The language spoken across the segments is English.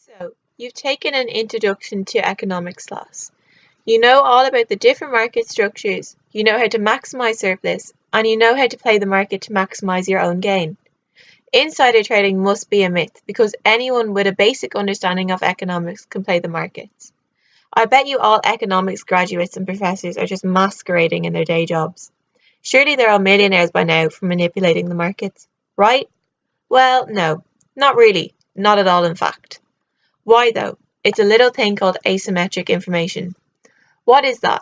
So, you've taken an introduction to economics class. You know all about the different market structures, you know how to maximize surplus, and you know how to play the market to maximize your own gain. Insider trading must be a myth because anyone with a basic understanding of economics can play the markets. I bet you all economics graduates and professors are just masquerading in their day jobs. Surely they're all millionaires by now from manipulating the markets, right? Well, no, not really. Not at all, in fact. Why though? It's a little thing called asymmetric information. What is that?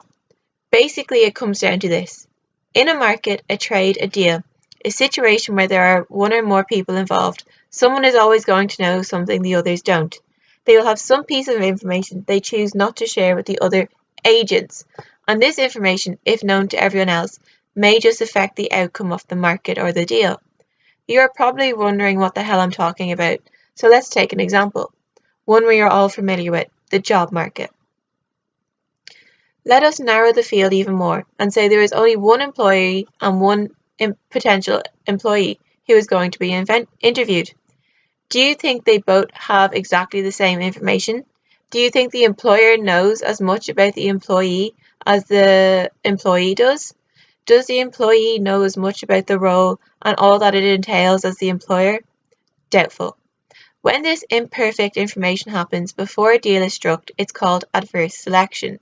Basically, it comes down to this. In a market, a trade, a deal, a situation where there are one or more people involved, someone is always going to know something the others don't. They will have some piece of information they choose not to share with the other agents, and this information, if known to everyone else, may just affect the outcome of the market or the deal. You are probably wondering what the hell I'm talking about, so let's take an example. One we are all familiar with, the job market. Let us narrow the field even more and say there is only one employee and one potential employee who is going to be interviewed. Do you think they both have exactly the same information? Do you think the employer knows as much about the employee as the employee does? Does the employee know as much about the role and all that it entails as the employer? Doubtful. When this imperfect information happens before a deal is struck, it's called adverse selection.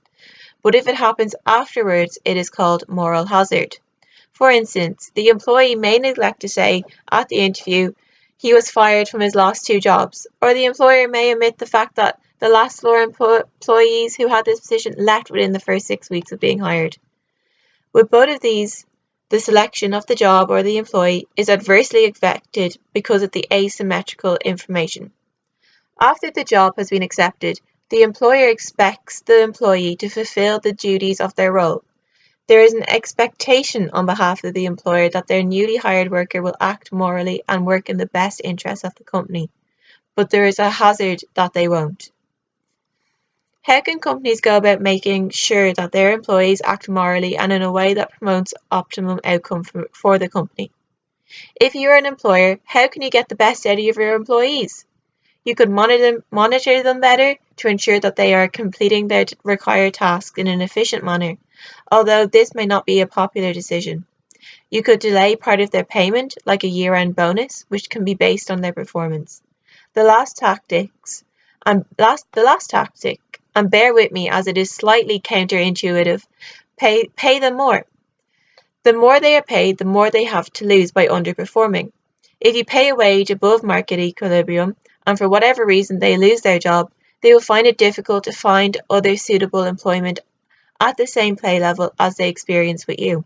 But if it happens afterwards, it is called moral hazard. For instance, the employee may neglect to say at the interview he was fired from his last two jobs, or the employer may omit the fact that the last floor employees who had this position left within the first 6 weeks of being hired. With both of these, the selection of the job or the employee is adversely affected because of the asymmetrical information. After the job has been accepted, the employer expects the employee to fulfill the duties of their role. There is an expectation on behalf of the employer that their newly hired worker will act morally and work in the best interests of the company, but there is a hazard that they won't. How can companies go about making sure that their employees act morally and in a way that promotes optimum outcome for the company? If you are an employer, how can you get the best out of your employees? You could monitor them better to ensure that they are completing their required tasks in an efficient manner, although this may not be a popular decision. You could delay part of their payment, like a year-end bonus, which can be based on their performance. The last tactic, and bear with me as it is slightly counterintuitive, pay them more. The more they are paid, the more they have to lose by underperforming. If you pay a wage above market equilibrium, and for whatever reason they lose their job, they will find it difficult to find other suitable employment at the same pay level as they experience with you.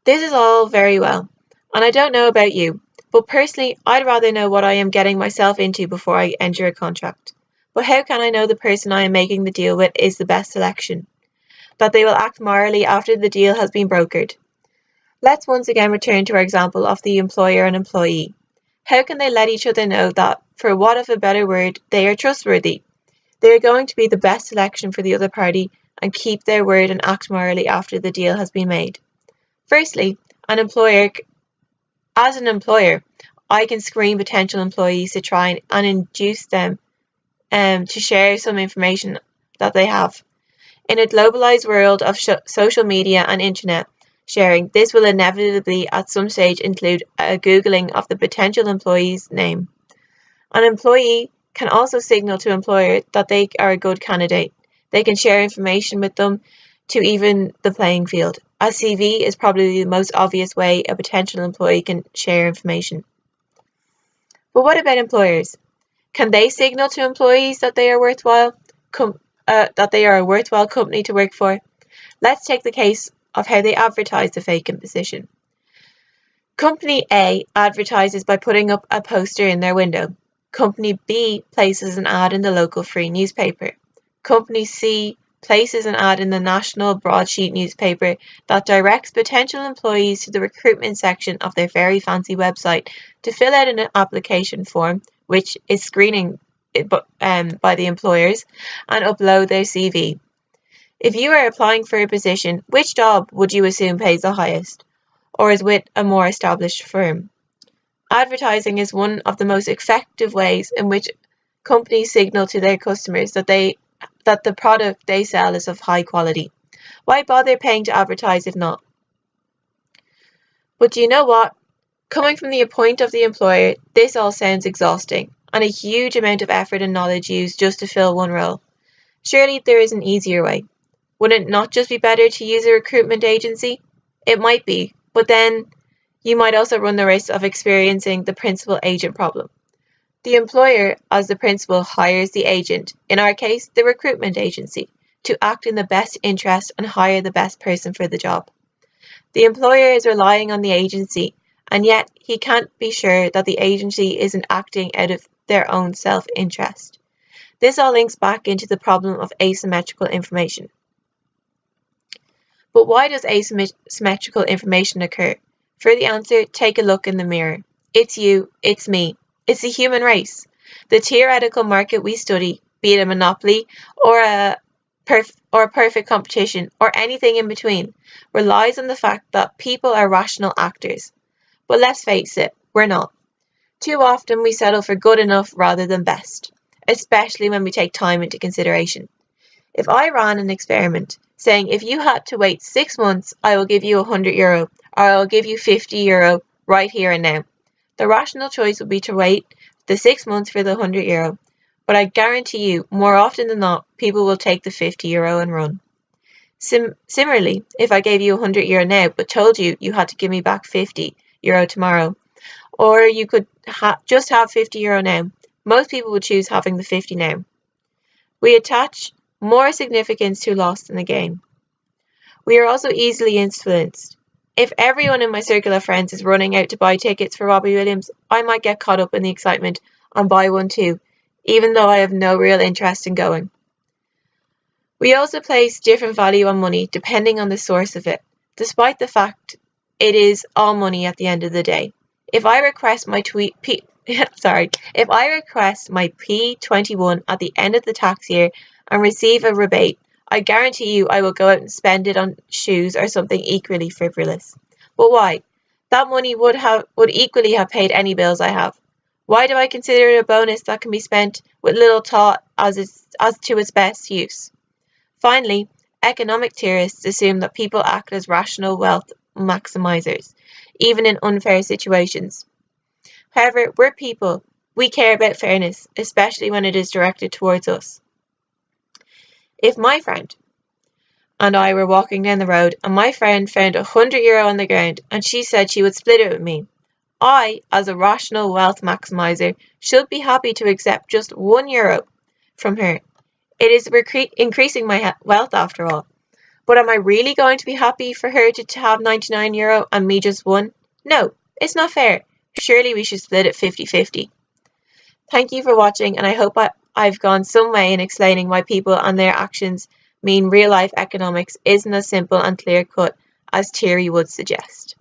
This is all very well, and I don't know about you, but personally I'd rather know what I am getting myself into before I enter a contract. But how can I know the person I am making the deal with is the best selection? That they will act morally after the deal has been brokered? Let's once again return to our example of the employer and employee. How can they let each other know that, for want of a better word, they are trustworthy? They are going to be the best selection for the other party and keep their word and act morally after the deal has been made. Firstly, as an employer, I can screen potential employees to try and induce them to share some information that they have. In a globalized world of social media and internet sharing, this will inevitably at some stage include a Googling of the potential employee's name. An employee can also signal to employer that they are a good candidate. They can share information with them to even the playing field. A CV is probably the most obvious way a potential employee can share information. But what about employers? Can they signal to employees that they are a worthwhile company to work for? Let's take the case of how they advertise the vacant position. Company A advertises by putting up a poster in their window. Company B places an ad in the local free newspaper. Company C places an ad in the national broadsheet newspaper that directs potential employees to the recruitment section of their very fancy website to fill out an application form, which is screening by the employers, and upload their CV. If you are applying for a position, which job would you assume pays the highest, or is with a more established firm? Advertising is one of the most effective ways in which companies signal to their customers that the product they sell is of high quality. Why bother paying to advertise if not? But do you know what? Coming from the point of the employer, this all sounds exhausting, and a huge amount of effort and knowledge used just to fill one role. Surely there is an easier way. Would it not just be better to use a recruitment agency? It might be, but then you might also run the risk of experiencing the principal agent problem. The employer, as the principal, hires the agent, in our case, the recruitment agency, to act in the best interest and hire the best person for the job. The employer is relying on the agency, and yet he can't be sure that the agency isn't acting out of their own self-interest. This all links back into the problem of asymmetrical information. But why does asymmetrical information occur? For the answer, take a look in the mirror. It's you, it's me, it's the human race. The theoretical market we study, be it a monopoly or a perfect competition or anything in between, relies on the fact that people are rational actors. But let's face it, we're not. Too often we settle for good enough rather than best, especially when we take time into consideration. If I ran an experiment saying if you had to wait 6 months, I will give you €100 or I will give you €50 right here and now. The rational choice would be to wait the 6 months for the €100, but I guarantee you, more often than not, people will take the €50 and run. Similarly, if I gave you €100 now, but told you you had to give me back €50 tomorrow, or you could just have €50 now, most people would choose having the 50 now. We attach more significance to loss than the gain. We are also easily influenced. If everyone in my circle of friends is running out to buy tickets for Robbie Williams, I might get caught up in the excitement and buy one too, even though I have no real interest in going. We also place different value on money depending on the source of it, despite the fact it is all money at the end of the day. If I request my P21 at the end of the tax year and receive a rebate, I guarantee you I will go out and spend it on shoes or something equally frivolous. But why? That money would equally have paid any bills I have. Why do I consider it a bonus that can be spent with little thought as to its best use? Finally, economic theorists assume that people act as rational wealth maximizers, even in unfair situations. However, we're people. We care about fairness, especially when it is directed towards us. If my friend and I were walking down the road and my friend found €100 on the ground and she said she would split it with me, I, as a rational wealth maximizer, should be happy to accept just €1 from her. It is increasing my wealth after all. But am I really going to be happy for her to have €99 and me just $1? No, it's not fair. Surely we should split it 50-50. Thank you for watching, and I hope I've gone some way in explaining why people and their actions mean real life economics isn't as simple and clear cut as theory would suggest.